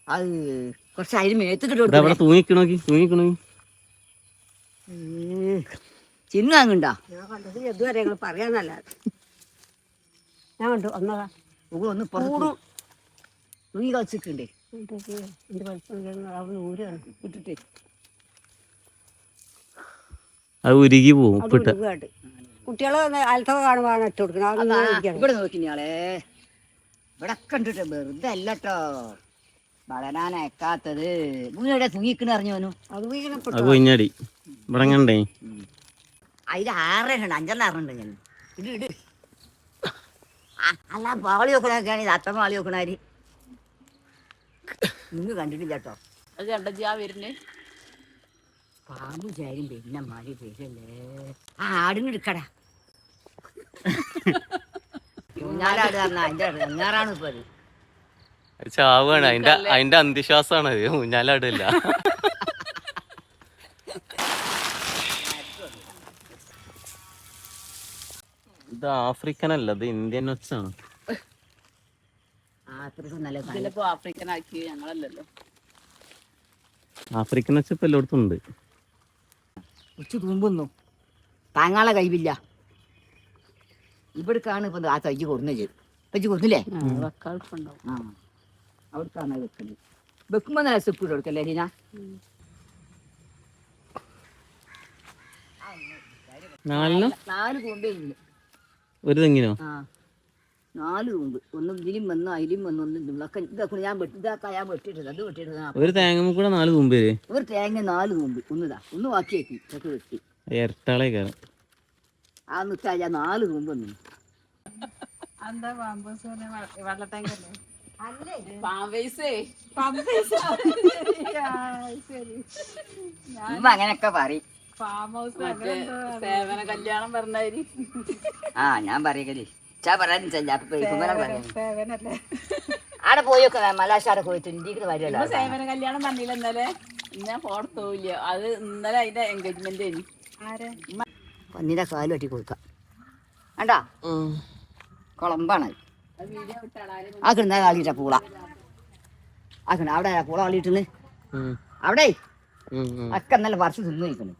അത് കുറച്ച് അതിന് മേത്തിട്ട് അവിടെ തൂങ്ങിക്കണോ ചിന്നു അങ്ങുണ്ടോ? ഞാൻ കണ്ടത് ഇതുവരെ ഞങ്ങൾ പറയാന്നല്ല. ഞാൻ കണ്ടു ഒന്നതാ ഒന്ന് പുറത്ത് തൂങ്ങി കളിച്ചിട്ടുണ്ടേ. എൻ്റെ അവിടെ ഊരാണ് ഇട്ടിട്ട് അത് ഉരുകി പോവും. കുട്ടികളെ അലത്തൊക്കെ കാണുമ്പോഴാണ് ഇട്ട് കൊടുക്കുന്നത്. ഇവിടെ നോക്കിയാളെ ഇവിടെ കണ്ടിട്ട് വെറുതെ അല്ലട്ടോ വളരാനയക്കാത്തത്. മൂന്നെവിടെ തൂങ്ങിക്കണ അറിഞ്ഞോനു അത് കൊഞ്ഞാടി ഇവിടെ കണ്ടേ. അതിൽ 6 ഉണ്ട്, 5 6 ഞാൻ ഇട് അല്ല പാളി നോക്കണൊക്കെയാണ് ഇത്. അത്ര പാളി നോക്കണാര് നിങ്ങൾ കണ്ടിട്ടില്ല കേട്ടോ. അത് കണ്ടാ വരുന്നേ പാമ്പ് ചാരും പിന്നെ മാറി പേരല്ലേ. ആടിന് എടുക്കടാ ഊഞ്ഞാലാട് പറഞ്ഞാ അതിന്റെ എങ്ങാറാണ് ഇപ്പൊ അത്. ചാവാണ് അതിന്റെ അന്ധവിശ്വാസമാണ് അത്. ഊഞ്ഞാലാടില്ല. ഇത് ആഫ്രിക്കൻ അല്ല, ഇത് ഇന്ത്യൻ ഒച്ചാണ്. ഇതിലിപ്പോ ആഫ്രിക്കൻ ആക്കി ഞങ്ങളല്ലല്ലോ. ആഫ്രിക്കൻ ഒച്ച ഇപ്പൊ എല്ലായിടത്തും ഉണ്ട്. ഉച്ച തുമ്പുന്നു താങ്ങാളെ കഴിവില്ല. ഇവിടേക്കാണ് ഇപ്പൊ ആ തയ്ച്ച് കൊടുന്നത്. തയ്ച്ച് കൊടുന്നില്ലേ? ആ അവിടേക്കാണ് വെക്കുന്നത്. വെക്കുമ്പോ നല്ല സെപ്പ് കൊടുക്കല്ലേ ഹീന? 4 കൂമ്പേ ഉള്ളു ഒരു തെങ്ങിനോ? ആ 4 കൂമ്പ്. ഒന്നും ഇതിലും വന്നു അതിലും വന്നു. ഒന്നും ഇതൊക്കെ ഞാൻ വെട്ടിയിട്ടത്. അത് വെട്ടിയിട്ടത്. ഒരു തേങ്ങ കൂടെ 4 കൂമ്പ്. ഒരു തേങ്ങ 4 കൂമ്പ്. ഒന്ന് ബാക്കിയാക്കി ഇതൊക്കെ വെട്ടി ഇരട്ടാളെ കയറാം. ആ നിൽക്കാ 4 കൂമ്പ് വന്നു. അങ്ങനെയൊക്കെ പറയും. സേവന കല്യാണം പറഞ്ഞാല് ഞാൻ പറയല്ലേ പറയാൻ അവിടെ പോയൊക്കെ മലാശാടെ പോയിട്ട് ഇന്ത്യക്ക് വരുമല്ലോ. സേവന കല്യാണം പറഞ്ഞില്ല ഇന്നലെ. ഞാൻ പോർത്തോല്ല. അത് ഇന്നലെ അതിന്റെ എൻഗേജ്മെന്റ് പന്നിന്റെ കാല് വെട്ടി കൊടുക്കാം. വേണ്ടാ കുളമ്പാണ്. ആക്കണ കാളിട്ട പൂള ആക്കണ അവിടെ പൂള കളിയിട്ടിന്ന് അവിടെ ഒക്കെ നല്ല വർഷം തിന്നു കഴിക്കണം.